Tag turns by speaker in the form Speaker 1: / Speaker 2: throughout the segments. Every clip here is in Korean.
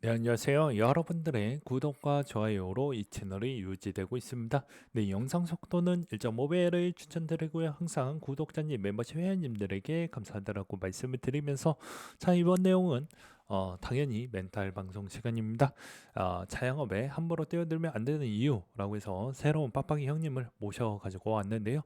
Speaker 1: 네, 안녕하세요. 여러분들의 구독과 좋아요로 이 채널이 유지되고 있습니다. 네, 영상 속도는 1.5배를 추천드리고요. 항상 구독자님, 멤버십 회원님들에게 감사하다라고 말씀을 드리면서 자, 이번 내용은 당연히 멘탈 방송 시간입니다. 자영업에 함부로 뛰어들면 안 되는 이유라고 해서 새로운 빡빡이 형님을 모셔가지고 왔는데요.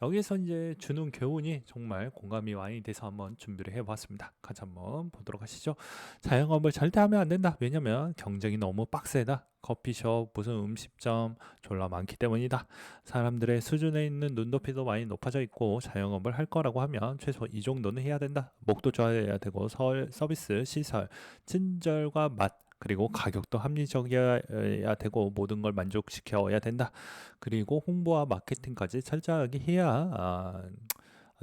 Speaker 1: 여기서 이제 주는 교훈이 정말 공감이 많이 돼서 한번 준비를 해봤습니다. 같이 한번 보도록 하시죠. 자영업을 절대 하면 안 된다. 왜냐면 경쟁이 너무 빡세다. 커피숍, 무슨 음식점 졸라 많기 때문이다. 사람들의 수준에 있는 눈높이도 많이 높아져 있고 자영업을 할 거라고 하면 최소 이 정도는 해야 된다. 목도 좋아야 되고 서비스, 시설, 친절과 맛 그리고 가격도 합리적이어야 되고 모든 걸 만족시켜야 된다. 그리고 홍보와 마케팅까지 철저하게 해야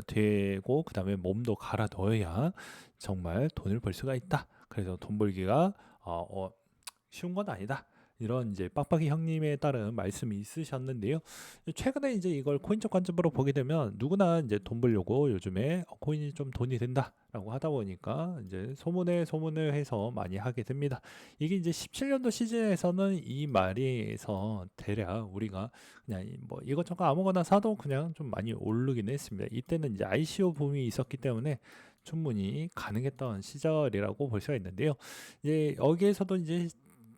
Speaker 1: 되고 그다음에 몸도 갈아 넣어야 정말 돈을 벌 수가 있다. 그래서 돈 벌기가 쉬운 건 아니다. 이런 이제 빡빡이 형님에 따른 말씀이 있으셨는데요. 최근에 이제 이걸 코인적 관점으로 보게 되면 누구나 이제 돈 벌려고 요즘에 코인이 좀 돈이 된다라고 하다 보니까 이제 소문에 소문을 해서 많이 하게 됩니다. 이게 이제 17년도 시즌에서는 이 말에서 대략 우리가 그냥 뭐 이것저것 아무거나 사도 그냥 좀 많이 오르긴 했습니다. 이때는 이제 ICO 붐이 있었기 때문에 충분히 가능했던 시절이라고 볼 수가 있는데요. 이제 여기에서도 이제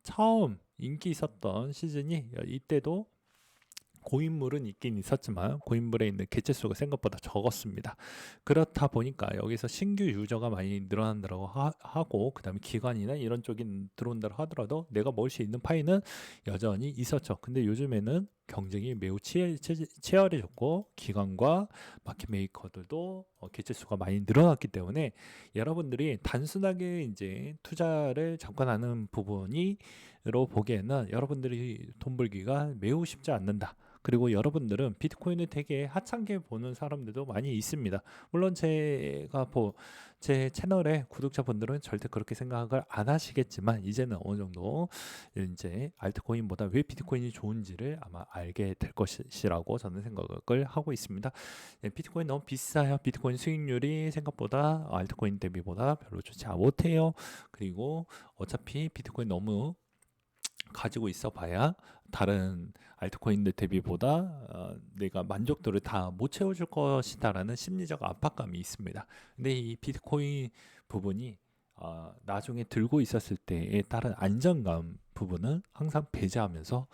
Speaker 1: 처음 인기 있었던 시즌이 이때도 고인물은 있긴 있었지만 고인물에 있는 개체 수가 생각보다 적었습니다. 그렇다 보니까 여기서 신규 유저가 많이 늘어난다고 하고 그다음에 기관이나 이런 쪽이 들어온다고 하더라도 내가 먹을 수 있는 파이는 여전히 있었죠. 근데 요즘에는 경쟁이 매우 치열해졌고 기관과 마켓 메이커들도 개체 수가 많이 늘어났기 때문에 여러분들이 단순하게 이제 투자를 접근하는 부분이로 보기에는 여러분들이 돈 벌기가 매우 쉽지 않는다. 그리고 여러분들은 비트코인을 되게 하찮게 보는 사람들도 많이 있습니다. 물론 제 채널의 구독자분들은 절대 그렇게 생각을 안 하시겠지만 이제는 어느 정도 이제 알트코인보다 왜 비트코인이 좋은지를 아마 알게 될 것이라고 저는 생각을 하고 있습니다. 비트코인 너무 비싸요. 비트코인 수익률이 생각보다 알트코인 대비보다 별로 좋지 못해요. 그리고 어차피 비트코인 너무 가지고 있어 봐야 다른 알트코인들 대비보다 내가 만족도를 다 못 채워줄 것이다라는 심리적 압박감이 있습니다. 근데 이 비트코인 부분이 나중에 들고 있었을 때에 따른 안정감 부분은 항상 배제하면서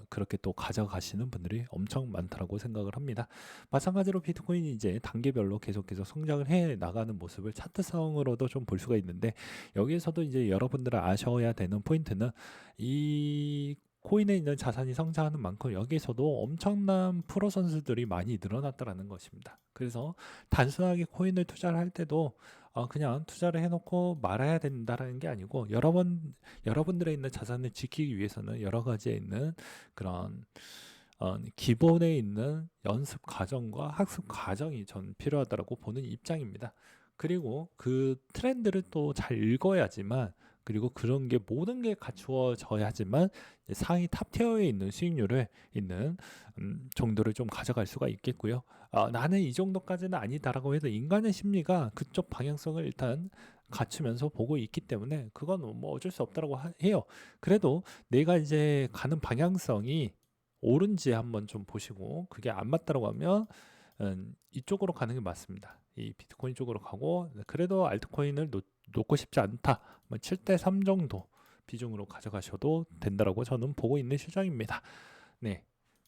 Speaker 1: 그렇게 또 가져가시는 분들이 엄청 많다고 생각을 합니다. 마찬가지로 비트코인이 이제 단계별로 계속해서 성장을 해 나가는 모습을 차트상으로도 좀 볼 수가 있는데 여기에서도 이제 여러분들은 아셔야 되는 포인트는 이 코인에 있는 자산이 성장하는 만큼 여기에서도 엄청난 프로 선수들이 많이 늘어났다라는 것입니다. 그래서 단순하게 코인을 투자를 할 때도 그냥 투자를 해놓고 말아야 된다라는 게 아니고 여러분들의 있는 자산을 지키기 위해서는 여러 가지에 있는 그런 기본에 있는 연습 과정과 학습 과정이 전 필요하다고 보는 입장입니다. 그리고 그 트렌드를 또 잘 읽어야지만 그리고 그런 게 모든 게 갖추어져야지만 상위 탑 티어에 있는 수익률을 있는 정도를 좀 가져갈 수가 있겠고요. 나는 이 정도까지는 아니다라고 해도 인간의 심리가 그쪽 방향성을 일단 갖추면서 보고 있기 때문에 그건 뭐 어쩔 수 없다라고 해요. 그래도 내가 이제 가는 방향성이 옳은지 한번 좀 보시고 그게 안 맞다라고 하면 이쪽으로 가는 게 맞습니다. 이 비트코인 쪽으로 가고 그래도 알트코인을 놓고 싶지 않다. 7대 3 정도 비중으로 가져가셔도 된다라고 저는 보고 있는 시장입니다. 네.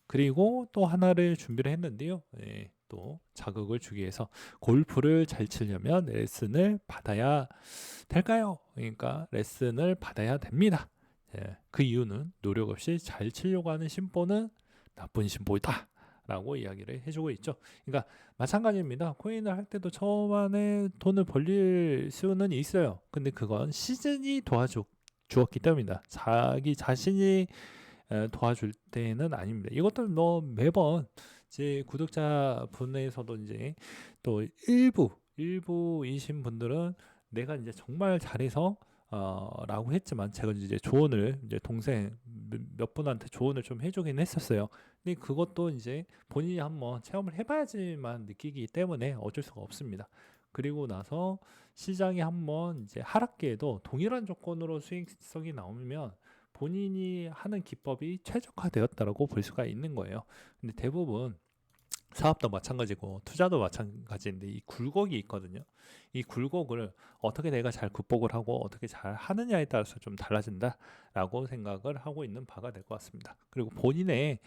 Speaker 1: 그리고 또 하나를 준비를 했는데요. 네, 또 자극을 주기 위해서 골프를 잘 치려면 레슨을 받아야 될까요? 그러니까 레슨을 받아야 됩니다. 그 이유는 노력 없이 잘 치려고 하는 심보는 나쁜 심보이다. 라고 이야기를 해주고 있죠. 그러니까 마찬가지입니다. 코인을 할 때도 초반에 돈을 벌릴 수는 있어요. 근데 그건 시즌이 주었기 때문이다. 자기 자신이 도와줄 때는 아닙니다. 이것도 뭐 매번 제 구독자 분에서도 이제 또 일부이신 분들은 내가 이제 정말 잘해서 라고 했지만 제가 이제 조언을 이제 동생 몇 분한테 조언을 좀 해주긴 했었어요. 근데 그것도 이제 본인이 한번 체험을 해봐야지만 느끼기 때문에 어쩔 수가 없습니다. 그리고 나서 시장이 한번 이제 하락기에도 동일한 조건으로 수익성이 나오면 본인이 하는 기법이 최적화되었다라고 볼 수가 있는 거예요. 근데 대부분 사업도 마찬가지고 투자도 마찬가지인데 이 굴곡이 있거든요. 이 굴곡을 어떻게 내가 잘 극복을 하고 어떻게 잘 하느냐에 따라서 좀 달라진다라고 생각을 하고 있는 바가 될 것 같습니다. 그리고 본인의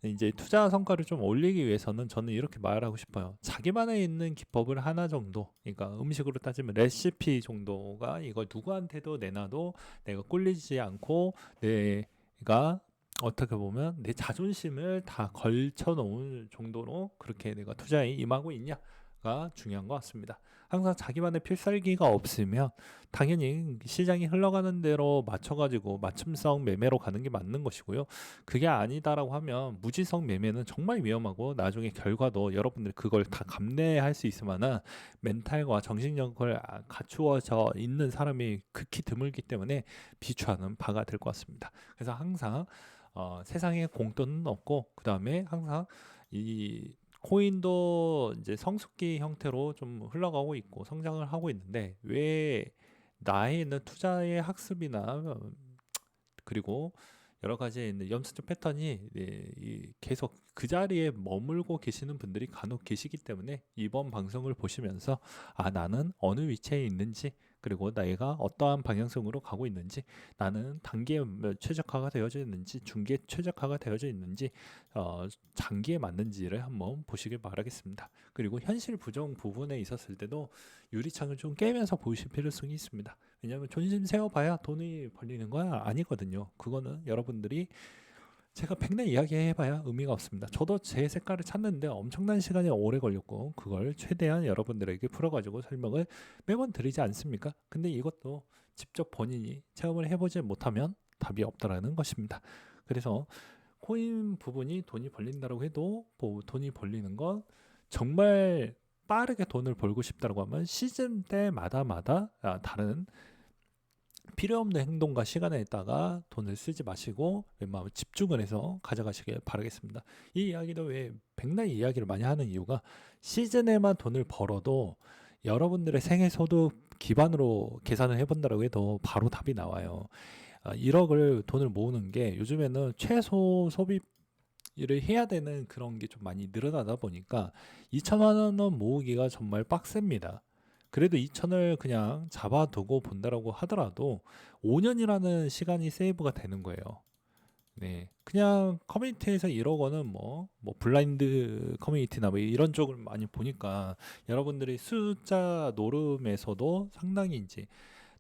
Speaker 1: 이제 투자 성과를 좀 올리기 위해서는 저는 이렇게 말하고 싶어요. 자기만에 있는 기법을 하나 정도, 그러니까 음식으로 따지면 레시피 정도가 이걸 누구한테도 내놔도 내가 꿀리지 않고 내가 어떻게 보면 내 자존심을 다 걸쳐 놓을 정도로 그렇게 내가 투자에 임하고 있냐가 중요한 것 같습니다. 항상 자기만의 필살기가 없으면 당연히 시장이 흘러가는 대로 맞춰가지고 맞춤성 매매로 가는 게 맞는 것이고요. 그게 아니다라고 하면 무지성 매매는 정말 위험하고 나중에 결과도 여러분들이 그걸 다 감내할 수 있을 만한 멘탈과 정신력을 갖추어져 있는 사람이 극히 드물기 때문에 비추하는 바가 될 것 같습니다. 그래서 항상 세상에 공돈은 없고 그 다음에 항상 이 코인도 이제 성숙기 형태로 좀 흘러가고 있고 성장을 하고 있는데 왜 나에 있는 투자의 학습이나 그리고 여러 가지에 있는 염수적 패턴이 계속 그 자리에 머물고 계시는 분들이 간혹 계시기 때문에 이번 방송을 보시면서 나는 어느 위치에 있는지 그리고 내가 어떠한 방향성으로 가고 있는지 나는 단기에 최적화가 되어져 있는지 중기에 최적화가 되어져 있는지 장기에 맞는지를 한번 보시길 바라겠습니다. 그리고 현실 부정 부분에 있었을 때도 유리창을 좀 깨면서 보실 필요성이 있습니다. 왜냐하면 존심 세워봐야 돈이 벌리는 거야 아니거든요. 그거는 여러분들이 제가 백날 이야기해봐야 의미가 없습니다. 저도 제 색깔을 찾는데 엄청난 시간이 오래 걸렸고 그걸 최대한 여러분들에게 풀어가지고 설명을 매번 드리지 않습니까? 근데 이것도 직접 본인이 체험을 해보지 못하면 답이 없다라는 것입니다. 그래서 코인 부분이 돈이 벌린다고 해도 돈이 벌리는 건 정말 빠르게 돈을 벌고 싶다고 하면 시즌 때마다 다른 필요 없는 행동과 시간에다가 돈을 쓰지 마시고 웬만하면 집중을 해서 가져가시길 바라겠습니다. 이 이야기도 왜 백날 이야기를 많이 하는 이유가 시즌에만 돈을 벌어도 여러분들의 생애 소득 기반으로 계산을 해본다고 해도 바로 답이 나와요. 1억을 돈을 모으는 게 요즘에는 최소 소비를 해야 되는 그런 게 좀 많이 늘어나다 보니까 2천만 원 모으기가 정말 빡셉니다. 그래도 2천을 그냥 잡아두고 본다라고 하더라도 5년이라는 시간이 세이브가 되는 거예요. 네, 그냥 커뮤니티에서 1억 원은 뭐 블라인드 커뮤니티나 뭐 이런 쪽을 많이 보니까 여러분들이 숫자 노름에서도 상당히 이제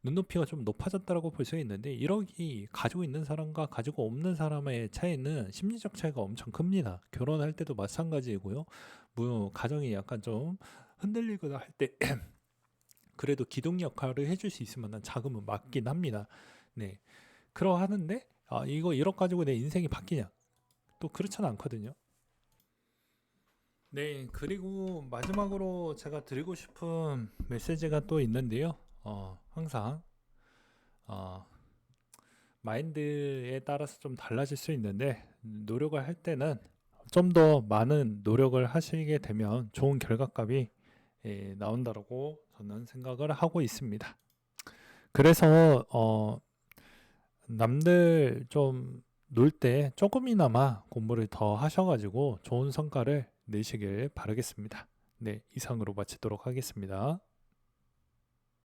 Speaker 1: 눈높이가 좀 높아졌다라고 볼 수 있는데 1억이 가지고 있는 사람과 가지고 없는 사람의 차이는 심리적 차이가 엄청 큽니다. 결혼할 때도 마찬가지이고요. 뭐 가정이 약간 좀 흔들리거나 할때 그래도 기둥 역할을 해줄 수 있을 만한 자금은 맞긴 합니다. 네, 그러하는데 이거 1억 가지고 내 인생이 바뀌냐? 또 그렇지는 않거든요. 네, 그리고 마지막으로 제가 드리고 싶은 메시지가 또 있는데요. 항상 어, 마인드에 따라서 좀 달라질 수 있는데 노력을 할 때는 좀 더 많은 노력을 하시게 되면 좋은 결과값이 나온다고 저는 생각을 하고 있습니다. 그래서 남들 좀 놀 때 조금이나마 공부를 더 하셔가지고 좋은 성과를 내시길 바라겠습니다. 네, 이상으로 마치도록 하겠습니다.